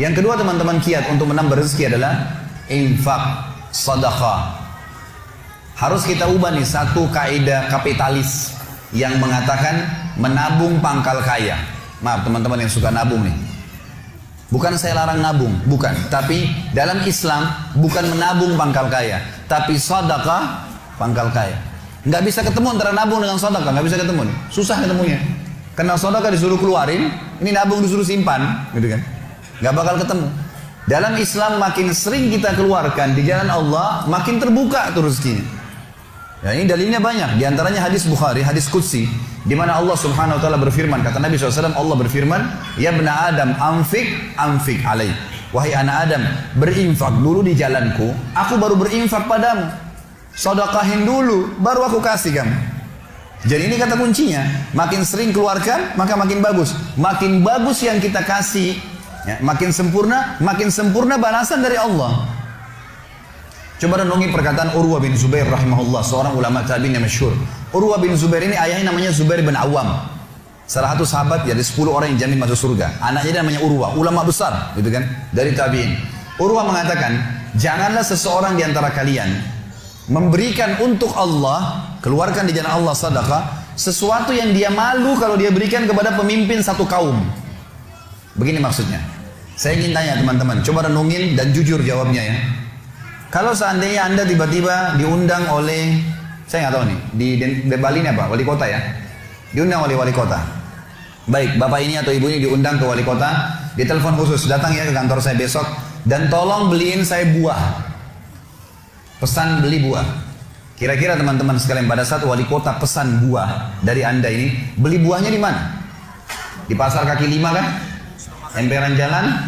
Yang kedua teman-teman kiat untuk menambah rezeki adalah infak, sedekah. Harus kita ubah nih satu kaidah kapitalis yang mengatakan menabung pangkal kaya. Maaf teman-teman yang suka nabung nih. Bukan saya larang nabung, bukan. Tapi dalam Islam bukan menabung pangkal kaya, tapi sedekah pangkal kaya. Nggak bisa ketemu antara nabung dengan sedekah, nggak bisa ketemu nih. Susah ketemunya. Karena sedekah disuruh keluarin, ini nabung disuruh simpan, gitu kan? Nggak bakal ketemu. Dalam Islam makin sering kita keluarkan di jalan Allah, makin terbuka tuh rezekinya. Ya, ini dalilnya banyak. Di antaranya hadis Bukhari, hadis Qudsi, di mana Allah Subhanahu wa taala berfirman, kata Nabi SAW, Allah berfirman, "Ya bna Adam, anfik alaih." Wahai anak Adam, berinfak dulu di jalanku, aku baru berinfak padamu. Sedekahin dulu, baru aku kasih kamu. Jadi ini kata kuncinya, makin sering keluarkan, maka makin bagus. Makin bagus yang kita kasih, ya, makin sempurna balasan dari Allah. Coba renungi perkataan Urwah bin Zubair rahimahullah, seorang ulama tabi'in yang masyhur. Urwah bin Zubair ini ayahnya namanya Zubair bin Awam. Salah satu sahabat dari 10 orang yang jamin masuk surga. Anaknya namanya Urwah, ulama besar, gitu kan, dari tabi'in. Urwah mengatakan, janganlah seseorang di antara kalian memberikan untuk Allah, keluarkan di jalan Allah sedekah, sesuatu yang dia malu kalau dia berikan kepada pemimpin satu kaum. Begini maksudnya. Saya ingin tanya teman-teman, coba renungin dan jujur jawabnya ya. Kalau seandainya Anda tiba-tiba diundang oleh, saya nggak tahu nih, di Bali ini apa? Wali kota ya? Diundang oleh wali kota. Baik, bapak ini atau ibu ini diundang ke wali kota, ditelepon khusus, datang ya ke kantor saya besok, dan tolong beliin saya buah. Pesan beli buah. Kira-kira teman-teman sekalian, pada saat wali kota pesan buah dari Anda ini, beli buahnya di mana? Di pasar kaki 5 kan? Emperan jalan?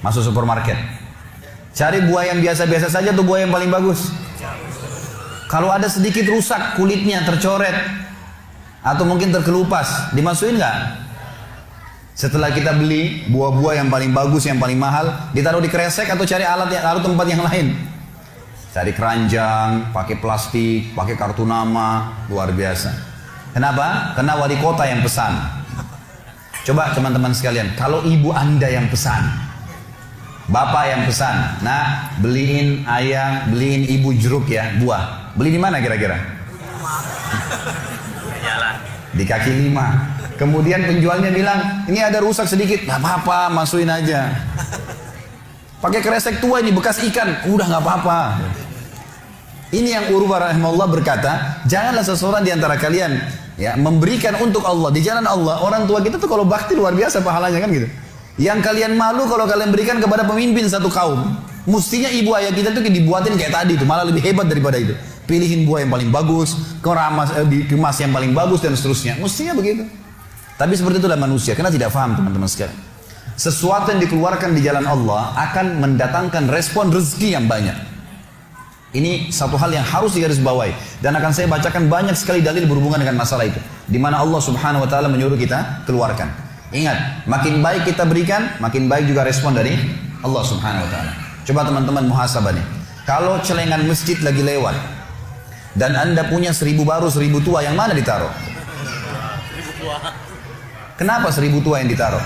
Masuk supermarket. Cari buah yang biasa-biasa saja tuh buah yang paling bagus. Kalau ada sedikit rusak kulitnya, tercoret, atau mungkin terkelupas, dimasukin nggak? Setelah kita beli buah-buah yang paling bagus, yang paling mahal, ditaruh di kresek atau cari alat tempat yang lain. Cari keranjang, pakai plastik, pakai kartu nama, luar biasa. Kenapa? Karena wali kota yang pesan. Coba teman-teman sekalian, kalau ibu Anda yang pesan, bapak yang pesan, nah beliin ayah, beliin ibu jeruk ya, buah. Beli di mana kira-kira? Di kaki 5. Kemudian penjualnya bilang, ini ada rusak sedikit, nggak apa-apa, masukin aja. Pakai kresek tua ini bekas ikan, udah nggak apa-apa. Ini yang Urwah rahimahullah berkata, janganlah seseorang di antara kalian ya memberikan untuk Allah di jalan Allah. Orang tua kita tuh kalau bakti luar biasa pahalanya kan gitu. Yang kalian malu kalau kalian berikan kepada pemimpin satu kaum. Mestinya ibu ayah kita tuh dibuatin kayak tadi tuh, malah lebih hebat daripada itu. Pilihin buah yang paling bagus, dikemas yang paling bagus dan seterusnya. Mestinya begitu. Tapi seperti itulah manusia, karena tidak paham teman-teman sekalian. Sesuatu yang dikeluarkan di jalan Allah akan mendatangkan respon rezeki yang banyak. Ini satu hal yang harus digarisbawahi, dan akan saya bacakan banyak sekali dalil berhubungan dengan masalah itu, di mana Allah Subhanahu wa taala menyuruh kita keluarkan. Ingat, makin baik kita berikan, makin baik juga respon dari Allah Subhanahu wa taala. Coba teman-teman muhasabah nih. Kalau celengan masjid lagi lewat dan Anda punya 1000 baru 1000 tua, yang mana ditaruh? 1000 tua. Kenapa 1000 tua yang ditaruh?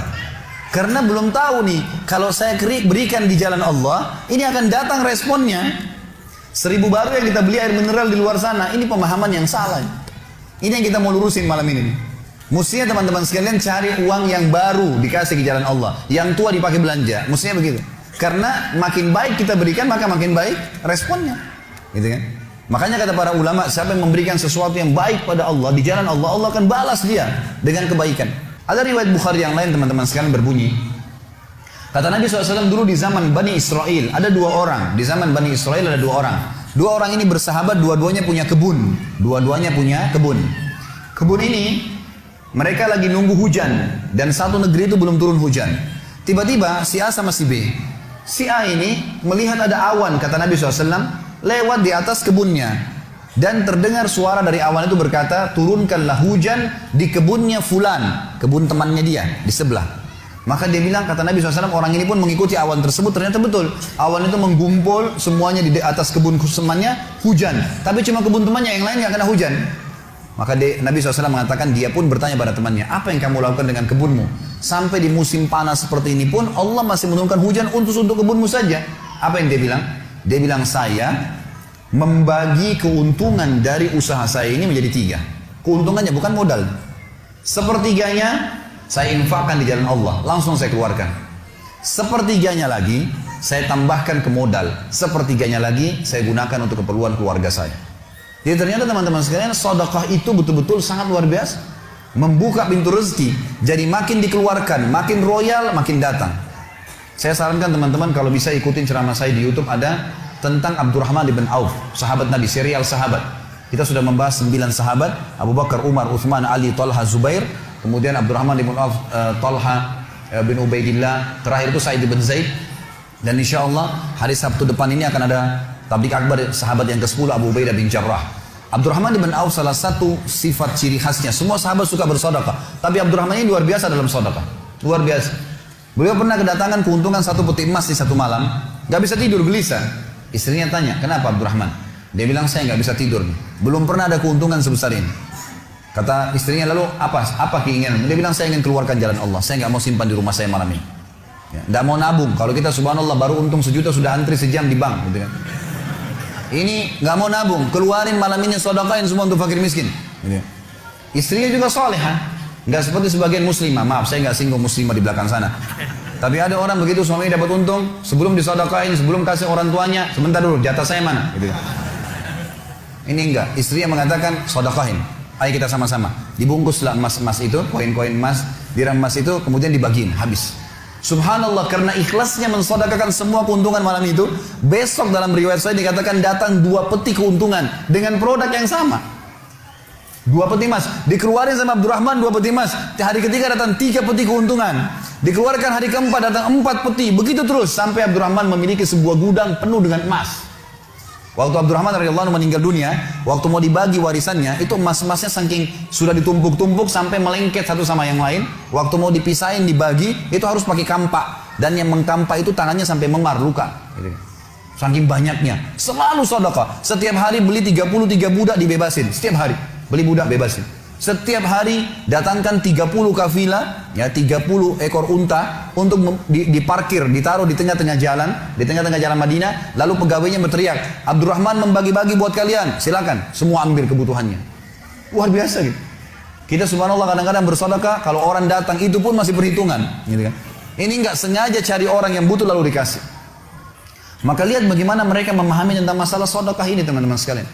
Karena belum tahu nih, kalau saya berikan di jalan Allah, ini akan datang responnya. 1000 baru yang kita beli air mineral di luar sana, ini pemahaman yang salah. Ini yang kita mau lurusin malam ini. Mestinya teman-teman sekalian cari uang yang baru dikasih di jalan Allah, yang tua dipakai belanja. Mestinya begitu. Karena makin baik kita berikan, maka makin baik responnya. Gitu kan? Makanya kata para ulama, siapa yang memberikan sesuatu yang baik pada Allah di jalan Allah, Allah akan balas dia dengan kebaikan. Ada riwayat Bukhari yang lain teman-teman sekalian berbunyi, kata Nabi SAW dulu di zaman Bani Israel, ada 2 orang. Di zaman Bani Israel ada 2 orang. 2 orang ini bersahabat, dua-duanya punya kebun. Dua-duanya punya kebun. Kebun ini, mereka lagi nunggu hujan. Dan satu negeri itu belum turun hujan. Tiba-tiba si A sama si B. Si A ini melihat ada awan, kata Nabi SAW, lewat di atas kebunnya. Dan terdengar suara dari awan itu berkata, turunkanlah hujan di kebunnya fulan. Kebun temannya dia, di sebelah. Maka dia bilang, kata Nabi SAW, orang ini pun mengikuti awan tersebut. Ternyata betul, awan itu menggumpul semuanya di atas kebun temannya, hujan. Tapi cuma kebun temannya, yang lain gak kena hujan. Maka Nabi SAW mengatakan, dia pun bertanya pada temannya, apa yang kamu lakukan dengan kebunmu? Sampai di musim panas seperti ini pun Allah masih menurunkan hujan untuk kebunmu saja. Apa yang dia bilang? Dia bilang, saya membagi keuntungan dari usaha saya ini menjadi 3. Keuntungannya bukan modal. Sepertiganya saya infakkan di jalan Allah, langsung saya keluarkan. Sepertiganya lagi saya tambahkan ke modal. Sepertiganya lagi saya gunakan untuk keperluan keluarga saya. Jadi ternyata teman-teman sekalian, sedekah itu betul-betul sangat luar biasa. Membuka pintu rezeki. Jadi makin dikeluarkan, makin royal, makin datang. Saya sarankan teman-teman kalau bisa ikutin ceramah saya di YouTube, ada tentang Abdurrahman bin Auf, sahabat Nabi, serial sahabat. Kita sudah membahas 9 sahabat, Abu Bakar, Umar, Uthman, Ali, Talha, Zubair. Kemudian Abdurrahman bin Auf, Talha bin Ubaidillah. Terakhir itu Sa'id bin Zaid. Dan insya Allah hari Sabtu depan ini akan ada tablik akbar sahabat yang ke-10, Abu Ubaidah bin Jarrah. Abdurrahman bin Auf salah satu sifat ciri khasnya, semua sahabat suka bersedekah, tapi Abdurrahman ini luar biasa dalam sedekah. Luar biasa. Beliau pernah kedatangan keuntungan 1 peti emas di satu malam, gak bisa tidur, gelisah. Istrinya tanya, kenapa Abdurrahman? Dia bilang, saya gak bisa tidur nih. Belum pernah ada keuntungan sebesar ini. Kata istrinya, lalu apa keinginan? Dia bilang, saya ingin keluarkan jalan Allah, saya gak mau simpan di rumah saya malam ini. Ya, gak mau nabung. Kalau kita subhanallah baru untung 1 juta sudah antri sejam di bank, gitu kan. Ini nggak mau nabung, keluarin malam ini, sedekahin semua untuk fakir miskin. Gitu. Istrinya juga solehah, nggak seperti sebagian muslimah. Maaf, saya nggak singgung muslimah di belakang sana. Tapi ada orang begitu, suaminya dapat untung, sebelum disedekahin, sebelum kasih orang tuanya, sebentar dulu, jatah saya mana? Gitu. Ini enggak, istrinya mengatakan sedekahin. Ayo kita sama-sama. Dibungkuslah emas-emas itu, koin-koin emas, dirham emas itu, kemudian dibagiin, habis. Subhanallah, karena ikhlasnya mensedekahkan semua keuntungan malam itu, besok dalam riwayat saya dikatakan datang 2 peti keuntungan dengan produk yang sama. 2 peti emas dikeluarin sama Abdurrahman, 2 peti emas. Hari ketiga datang 3 peti keuntungan. Dikeluarkan hari keempat datang 4 peti. Begitu terus sampai Abdurrahman memiliki sebuah gudang penuh dengan emas. Waktu Abdurrahman radhiyallahu anhu meninggal dunia, waktu mau dibagi warisannya, itu emas-emasnya saking sudah ditumpuk-tumpuk sampai melengket satu sama yang lain. Waktu mau dipisahin, dibagi, itu harus pakai kampak. Dan yang mengkampak itu tangannya sampai memar, luka. Saking banyaknya. Selalu sedekah. Setiap hari beli 33 budak dibebasin. Setiap hari beli budak bebasin. Setiap hari datangkan 30 kafilah, ya 30 ekor unta untuk diparkir, ditaruh di tengah-tengah jalan Madinah. Lalu pegawainya berteriak, Abdurrahman membagi-bagi buat kalian, silakan, semua ambil kebutuhannya. Luar biasa gitu. Kita subhanallah kadang-kadang bersedekah, kalau orang datang itu pun masih perhitungan, gitu kan. Ini nggak sengaja cari orang yang butuh lalu dikasih. Maka lihat bagaimana mereka memahami tentang masalah sedekah ini, teman-teman sekalian.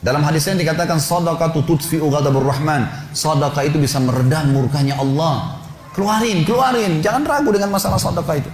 Dalam hadis yang dikatakan sedekah tutfi'u ghadabur rahman. Sedekah itu bisa meredam murkanya Allah. Keluarin, jangan ragu dengan masalah sedekah itu.